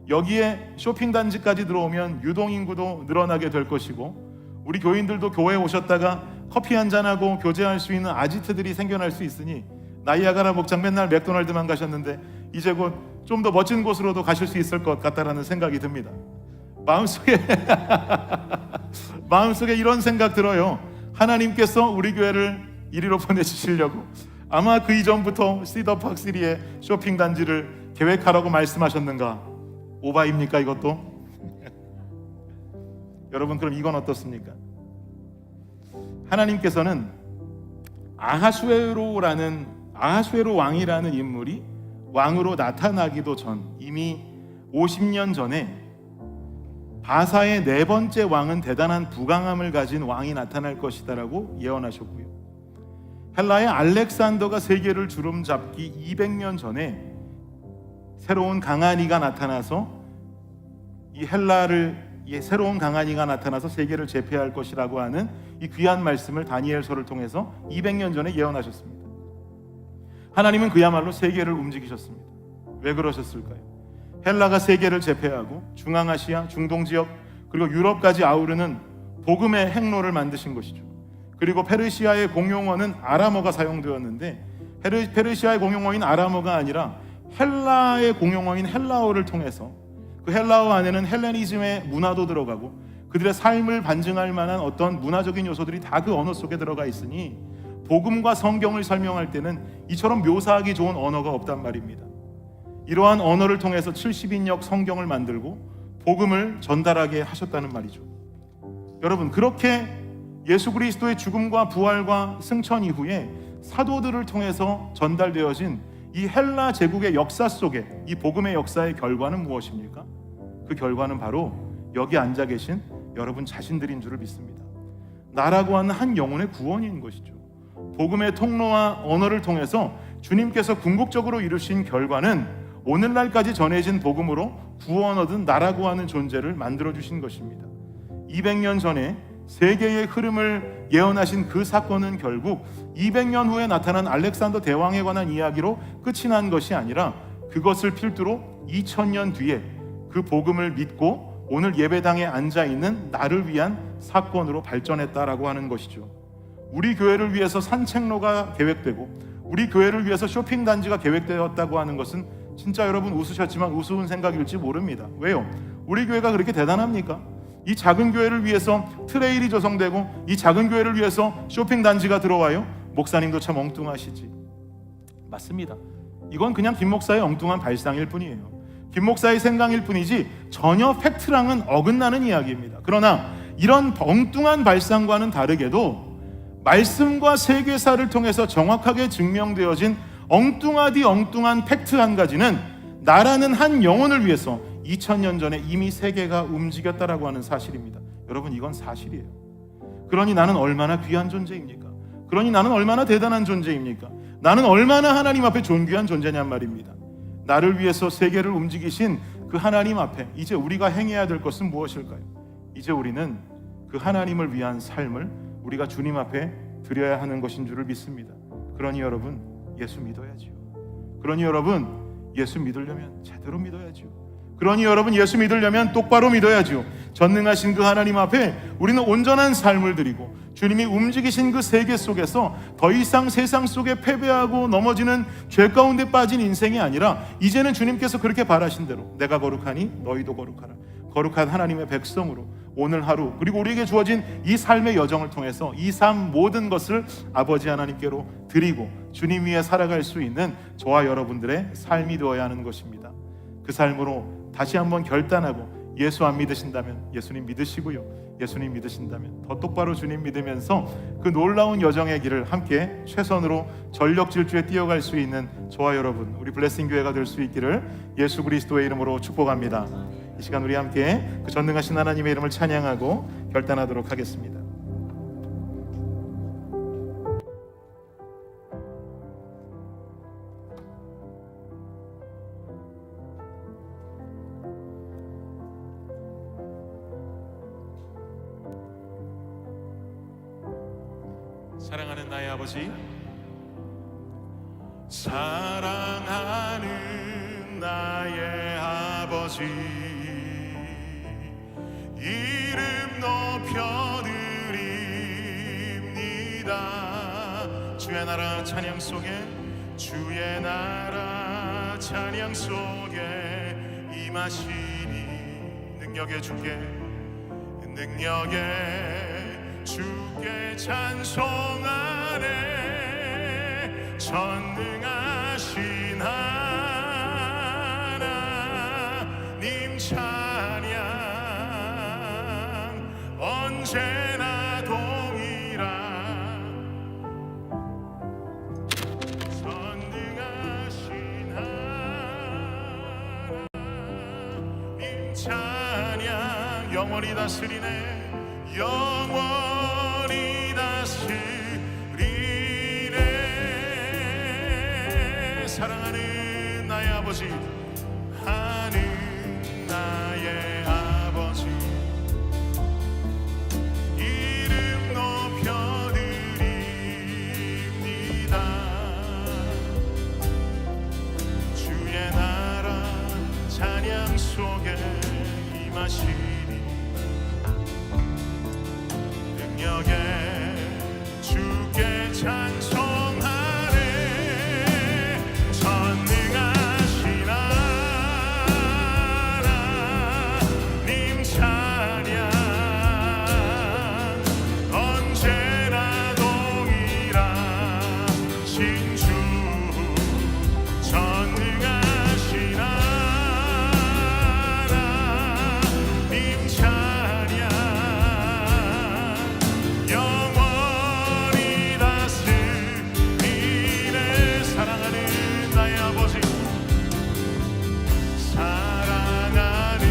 여기에 쇼핑 단지까지 들어오면 유동인구도 늘어나게 될 것이고, 우리 교인들도 교회에 오셨다가 커피 한잔하고 교제할 수 있는 아지트들이 생겨날 수 있으니, 나이아가라 목장 맨날 맥도날드만 가셨는데 이제 곧 좀 더 멋진 곳으로도 가실 수 있을 것 같다라는 생각이 듭니다. 마음속에 이런 생각 들어요. 하나님께서 우리 교회를 이리로 보내주시려고 아마 그 이전부터 시더팍 시리의 쇼핑 단지를 계획하라고 말씀하셨는가? 오바입니까 이것도? 여러분, 그럼 이건 어떻습니까? 하나님께서는 아하수에로 왕이라는 인물이 왕으로 나타나기도 전 이미 50년 전에 바사의 네 번째 왕은 대단한 부강함을 가진 왕이 나타날 것이다라고 예언하셨고요. 헬라의 알렉산더가 세계를 주름잡기 200년 전에 새로운 강한 이가 나타나서 새로운 강한 이가 나타나서 세계를 제패할 것이라고 하는 이 귀한 말씀을 다니엘서를 통해서 200년 전에 예언하셨습니다. 하나님은 그야말로 세계를 움직이셨습니다. 왜 그러셨을까요? 헬라가 세계를 제패하고 중앙아시아, 중동지역 그리고 유럽까지 아우르는 복음의 행로를 만드신 것이죠. 그리고 페르시아의 공용어는 아람어가 사용되었는데 페르시아의 공용어인 아람어가 아니라 헬라의 공용어인 헬라어를 통해서 그 헬라어 안에는 헬레니즘의 문화도 들어가고 그들의 삶을 반증할 만한 어떤 문화적인 요소들이 다 그 언어 속에 들어가 있으니 복음과 성경을 설명할 때는 이처럼 묘사하기 좋은 언어가 없단 말입니다. 이러한 언어를 통해서 70인역 성경을 만들고 복음을 전달하게 하셨다는 말이죠. 여러분, 그렇게 예수 그리스도의 죽음과 부활과 승천 이후에 사도들을 통해서 전달되어진 이 헬라 제국의 역사 속에 이 복음의 역사의 결과는 무엇입니까? 그 결과는 바로 여기 앉아 계신 여러분 자신들인 줄을 믿습니다. 나라고 하는 한 영혼의 구원인 것이죠. 복음의 통로와 언어를 통해서 주님께서 궁극적으로 이루신 결과는 오늘날까지 전해진 복음으로 구원 얻은 나라고 하는 존재를 만들어주신 것입니다. 200년 전에 세계의 흐름을 예언하신 그 사건은 결국 200년 후에 나타난 알렉산더 대왕에 관한 이야기로 끝이 난 것이 아니라 그것을 필두로 2000년 뒤에 그 복음을 믿고 오늘 예배당에 앉아있는 나를 위한 사건으로 발전했다라고 하는 것이죠. 우리 교회를 위해서 산책로가 계획되고 우리 교회를 위해서 쇼핑단지가 계획되었다고 하는 것은 진짜 여러분 웃으셨지만 우스운 생각일지 모릅니다. 왜요? 우리 교회가 그렇게 대단합니까? 이 작은 교회를 위해서 트레일이 조성되고 이 작은 교회를 위해서 쇼핑단지가 들어와요? 목사님도 참 엉뚱하시지. 맞습니다. 이건 그냥 김 목사의 엉뚱한 발상일 뿐이에요. 김 목사의 생각일 뿐이지 전혀 팩트랑은 어긋나는 이야기입니다. 그러나 이런 엉뚱한 발상과는 다르게도 말씀과 세계사를 통해서 정확하게 증명되어진 엉뚱하디 엉뚱한 팩트 한 가지는 나라는 한 영혼을 위해서 2000년 전에 이미 세계가 움직였다라고 하는 사실입니다. 여러분, 이건 사실이에요. 그러니 나는 얼마나 귀한 존재입니까? 그러니 나는 얼마나 대단한 존재입니까? 나는 얼마나 하나님 앞에 존귀한 존재냔 말입니다. 나를 위해서 세계를 움직이신 그 하나님 앞에 이제 우리가 행해야 될 것은 무엇일까요? 이제 우리는 그 하나님을 위한 삶을 우리가 주님 앞에 드려야 하는 것인 줄을 믿습니다. 그러니 여러분, 예수 믿어야지요. 그러니 여러분, 예수 믿으려면 제대로 믿어야지요. 그러니 여러분, 예수 믿으려면 똑바로 믿어야지요. 전능하신 그 하나님 앞에 우리는 온전한 삶을 드리고 주님이 움직이신 그 세계 속에서 더 이상 세상 속에 패배하고 넘어지는 죄 가운데 빠진 인생이 아니라 이제는 주님께서 그렇게 바라신 대로 내가 거룩하니 너희도 거룩하라. 거룩한 하나님의 백성으로 오늘 하루 그리고 우리에게 주어진 이 삶의 여정을 통해서 이 삶 모든 것을 아버지 하나님께로 드리고 주님 위에 살아갈 수 있는 저와 여러분들의 삶이 되어야 하는 것입니다. 그 삶으로 다시 한번 결단하고 예수 안 믿으신다면 예수님 믿으시고요, 예수님 믿으신다면 더 똑바로 주님 믿으면서 그 놀라운 여정의 길을 함께 최선으로 전력 질주에 뛰어갈 수 있는 저와 여러분, 우리 블레싱 교회가 될 수 있기를 예수 그리스도의 이름으로 축복합니다. 이 시간 우리 함께 그 전능하신 하나님의 이름을 찬양하고 결단하도록 하겠습니다. 사랑하는 나의 아버지, 사랑하는 나의 아버지, 이름 높여드립니다. 주의 나라 찬양 속에, 주의 나라 찬양 속에 임하시니 능력의 주께, 능력의 주께 찬송하네. 전능하신 하나님 찬양 언제나 동일한 전능하신 하나님 찬양 영원히 다스리네. 영원히 다스리네. 사랑하는 나의 아버지, 하는 나의 아버지, 이름 높여드립니다. 임하시니 능력의 주께 찬송하네. 전능하신 하나님 찬양 언제나 동일하신 주. 전능하신 하나님 찬양 영원히 다스리네. 사랑하는 나의 아버지, 사랑하는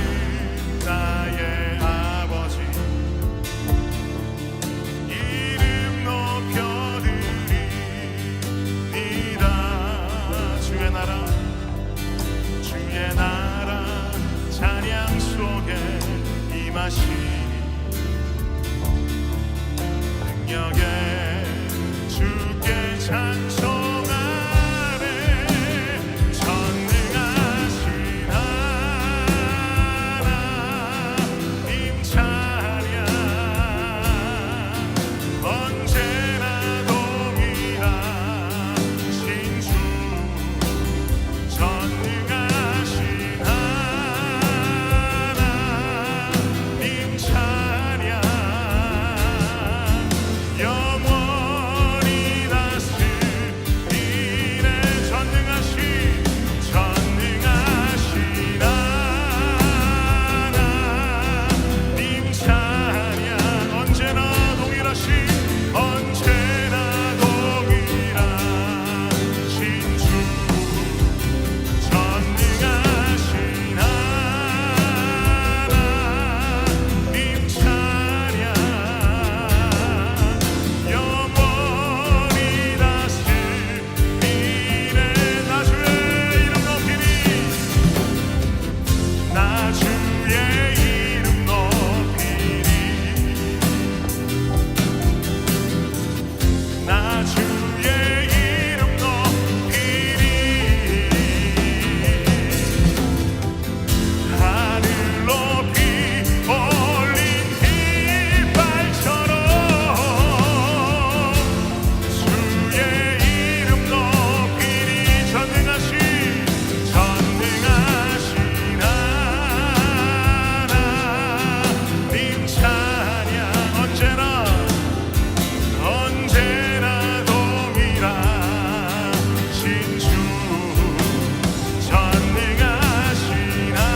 나의 아버지, 이름 높여드립니다. 주의 나라, 주의 나라 찬양 속에 임하시니 능력의 주께 찬송하네. 전능하신 하나님 찬양 언제나 동일하신 주. 전능하신 하나님 찬양 영원히 다스리네. 전능하신 하나님 찬양 언제나 동일하신 주. 전능하신 하나님 찬양 영원히 다스리네. 나 주의 이름 높이니, 나 주의 이름 높이니, 나 주의 이름 높이니. 하늘 높이 올린 깃발처럼 주의 이름 높이니. 전능하신 하나님 찬양 언제나 동일하신 주. 전능하신 하나님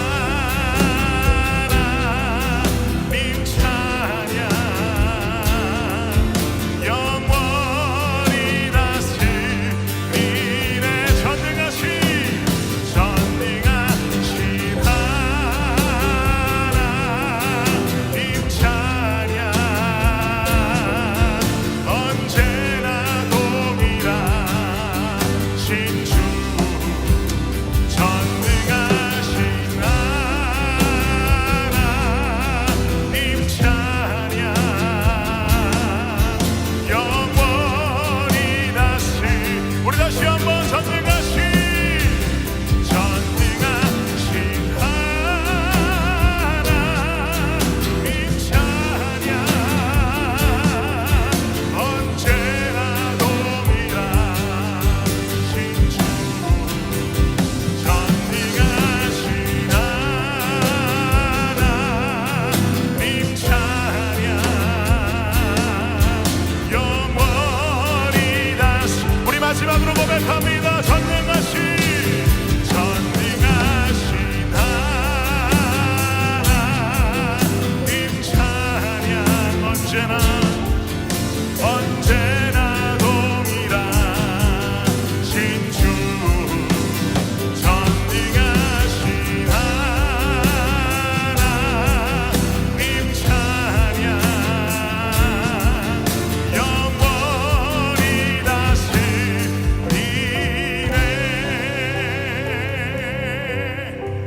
찬양 영원히 다스리네. 전능하신 하나님 찬양 언제나 동일하신 주. 전능하신 하나님 찬양 영원히 다스리네. 우리 다시 한번 전능하신 하나님 찬양 언제나 동일하신 주. 전능하신 하나님 찬양 영원히 다스리네. 우리 마지막으로 고백합니다. 전능하신 하나님 찬양 언제나 동일하신 주. 전능하신 하나님 찬양 영원히 다스리네.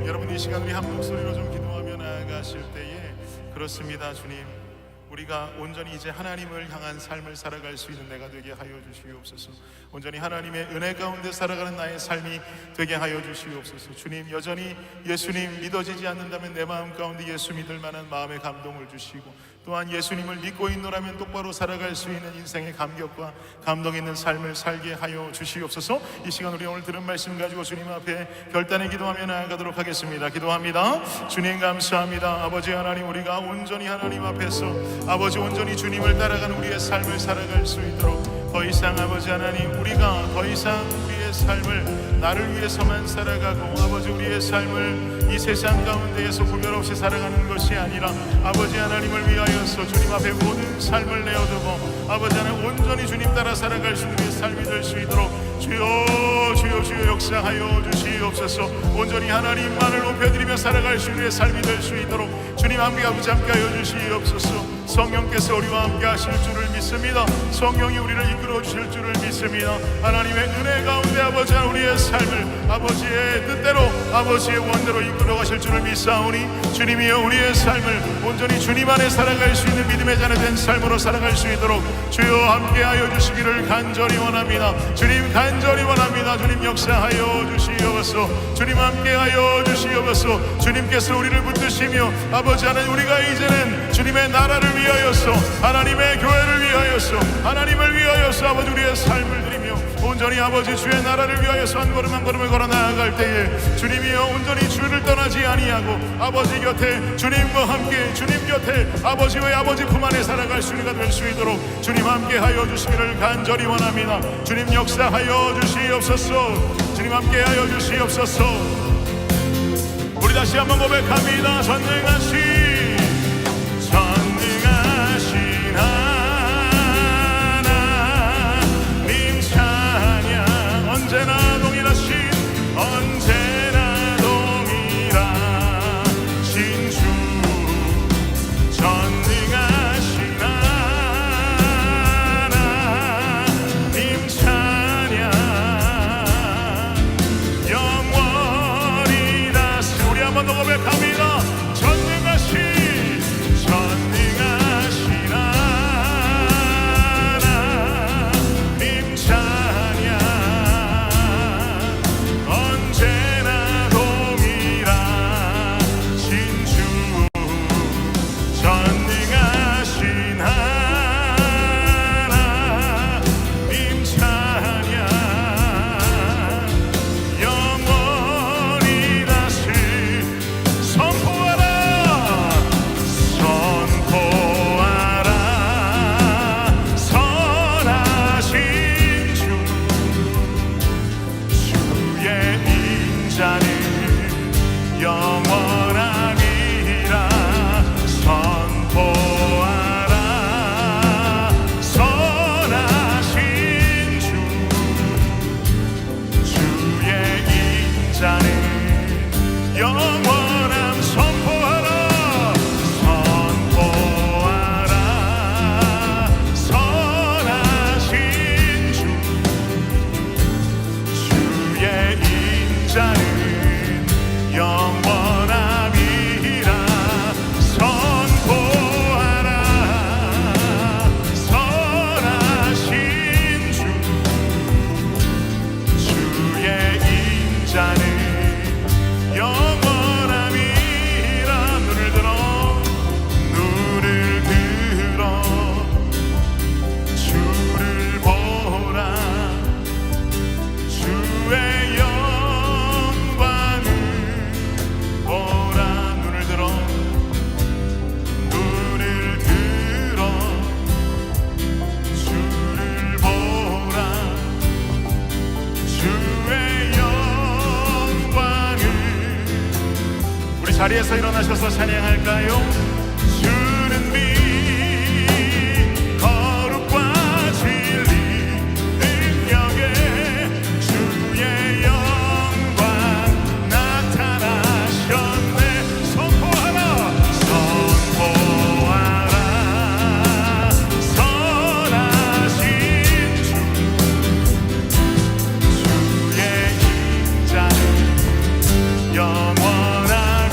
여러분, 이 시간 우리 한 목소리로 좀 기도하며 나아가실 때에 그렇습니다. 주님, 우리가 온전히 이제 하나님을 향한 삶을 살아갈 수 있는 내가 되게 하여 주시옵소서. 온전히 하나님의 은혜 가운데 살아가는 나의 삶이 되게 하여 주시옵소서. 주님, 여전히 예수님 믿어지지 않는다면 내 마음 가운데 예수 믿을 만한 마음의 감동을 주시고, 또한 예수님을 믿고 있노라면 똑바로 살아갈 수 있는 인생의 감격과 감동 있는 삶을 살게 하여 주시옵소서. 이 시간 우리 오늘 들은 말씀 가지고 주님 앞에 결단의 기도하며 나아가도록 하겠습니다. 기도합니다. 주님 감사합니다. 아버지 하나님, 우리가 온전히 하나님 앞에서 아버지 온전히 주님을 따라가는 우리의 삶을 살아갈 수 있도록 더 이상 아버지 하나님, 우리가 더 이상 우리의 삶을 나를 위해서만 살아가고 아버지 우리의 삶을 이 세상 가운데에서 구별 없이 살아가는 것이 아니라 아버지 하나님을 위하여서 주님 앞에 모든 삶을 내어두고 아버지 하나님 온전히 주님 따라 살아갈 수 있는 삶이 될 수 있도록 주여 주여 주여 역사하여 주시옵소서. 온전히 하나님만을 높여드리며 살아갈 수 있는 삶이 될 수 있도록 주님 함께 하여 주시옵소서. 성령께서 우리와 함께 하실 줄을 믿습니다. 성령이 우리를 이끌어 주실 줄을 믿습니다. 하나님의 은혜 가운데 아버지 우리의 삶을 아버지의 뜻대로 아버지의 원대로 이끌어 가실 줄을 믿사오니 주님이여 우리의 삶을 온전히 주님 안에 살아갈 수 있는 믿음의 자녀 된 삶으로 살아갈 수 있도록 주여 함께하여 주시기를 간절히 원합니다. 주님 간절히 원합니다. 주님 역사하여 주시옵소서. 주님 함께하여 주시옵소서. 주님께서 우리를 붙드시며 아버지 하나님, 우리가 이제는 주님의 나라를 위하여서 하나님의 교회를 위하여서 하나님을 위하여서 아버지 우리의 삶을 드리며 온전히 아버지 주의 나라를 위하여서 한 걸음 한 걸음을 걸어 나아갈 때에 주님이여 온전히 주를 떠나지 아니하고 아버지 곁에 주님과 함께 주님 곁에 아버지의 아버지 품 안에 살아갈 수 있는 될 수 있도록 주님 함께 하여 주시기를 간절히 원합니다. 주님 역사하여 주시옵소서. 주님 함께 하여 주시옵소서. 우리 다시 한번 고백합니다. 전능하신 하나님 찬양, 언제나 동일하신 언제나 동일하신 주, 전능하신 하나님 찬양, 영원히 다시 우리 한번 더 고백합니다. 전능하신 자리에서 일어나셔서 찬양할까요? 주는 미 거룩과 진리 능력에 주의 영광 나타나셨네. 선포하라 선하신 주, 주의 인자는 영원한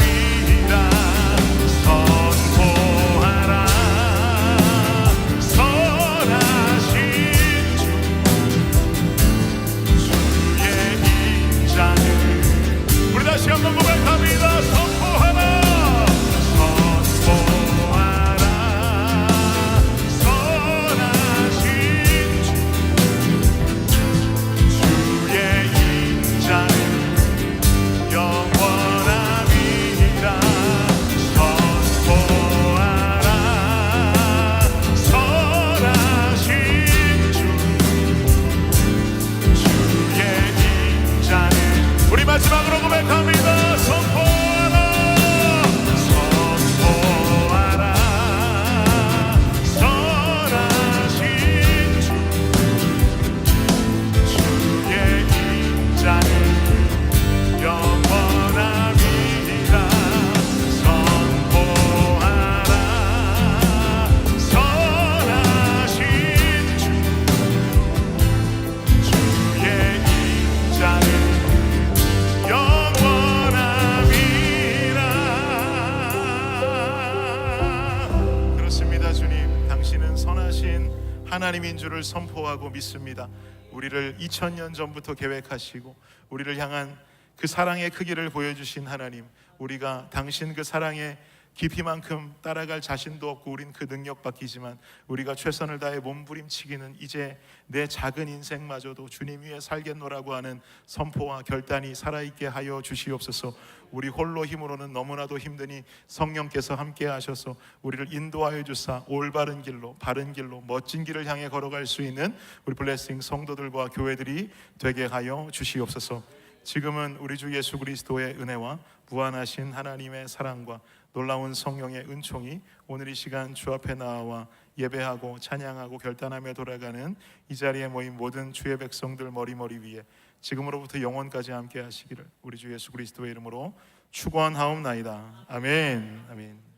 하나님인 줄을 선포하고 믿습니다. 우리를 2000년 전부터 계획하시고 우리를 향한 그 사랑의 크기를 보여주신 하나님, 우리가 당신 그 사랑의 깊이만큼 따라갈 자신도 없고 우린 그 능력 밖이지만 우리가 최선을 다해 몸부림치기는 이제 내 작은 인생마저도 주님 위에 살겠노라고 하는 선포와 결단이 살아있게 하여 주시옵소서. 우리 홀로 힘으로는 너무나도 힘드니 성령께서 함께 하셔서 우리를 인도하여 주사 올바른 길로, 바른 길로, 멋진 길을 향해 걸어갈 수 있는 우리 블레싱 성도들과 교회들이 되게 하여 주시옵소서. 지금은 우리 주 예수 그리스도의 은혜와 무한하신 하나님의 사랑과 놀라운 성령의 은총이 오늘 이 시간 주 앞에 나와 예배하고 찬양하고 결단하며 돌아가는 이 자리에 모인 모든 주의 백성들 머리머리 위에 지금으로부터 영원까지 함께 하시기를 우리 주 예수 그리스도의 이름으로 축원하옵나이다. 아멘. 아멘.